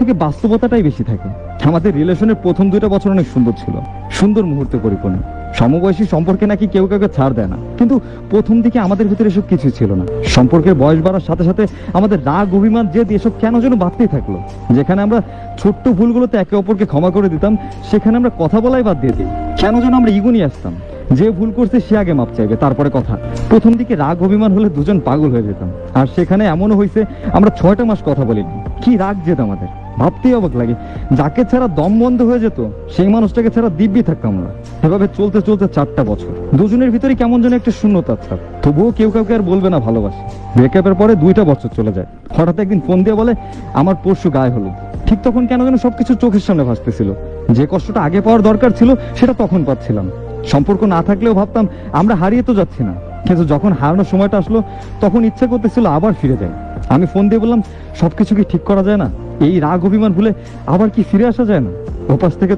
থেকে বাস্তবতাটাই বেশি থাকে। আমাদের রিলেশনের প্রথম 2টা বছর অনেক সুন্দর ছিল, সুন্দর মুহূর্তে পরিপূর্ণ। সমবয়সী সম্পর্কে নাকি কেউ কাউকে ছাড় দেয় না, কিন্তু প্রথম দিকে আমাদের ভিতরে এসব কিছু ছিল না। সম্পর্কের বয়স বাড়ার সাথে সাথে আমাদের রাগ, অভিমান, জেদ এসব কেন যেন বাড়তেই থাকলো। যেখানে আমরা ছোট্ট ভুলগুলোতে একে অপরকে ক্ষমা করে দিতাম, সেখানে আমরা কথা বলাই বাদ দিয়ে দিই। কেন যেন আমরা ইগো নিয়ে আসতাম, যে ভুল করছে সে আগে মাপ চাইবে, তারপরে কথা। প্রথম দিকে রাগ অভিমান হলে দুজন পাগল হয়ে যেতাম, আর সেখানে এমনও হয়েছে আমরা 6টা মাস কথা বলিনি। কি রাগ যেত আমাদের, ভাবতেই অবাক লাগে। যাকে ছাড়া দম বন্ধ হয়ে যেত, সেই মানুষটাকে ছাড়া দিব্যি থাকতাম না। এভাবে চলতে চলতে 4টা বছর দুজনের ভিতরে কেমন যেন একটা শূন্যতা ছাপ। তবুও কেউ কাউকে আর বলবে না ভালোবাসি। ব্রেকআপের পরে 2টা বছর চলে যায়। হঠাৎ একদিন ফোন দিয়ে বলে আমার পরশু গায়ে হলুদ। ঠিক তখন কেন যেন সবকিছু চোখের সামনে ভাসতেছিল। যে কষ্টটা আগে পাওয়ার দরকার ছিল সেটা তখন পাচ্ছিলাম। সম্পর্ক না থাকলেও ভাবতাম আমরা হারিয়ে তো যাচ্ছি না, কিন্তু যখন হারানোর সময়টা আসলো তখন ইচ্ছা করতেছিল আবার ফিরে যায়। আমি ফোন দিয়ে বললাম সবকিছু কি ঠিক করা যায় না? এই রাগ অভিমান ভুলে আবার কি ফিরে আসা যায় না? ওপাশ থেকে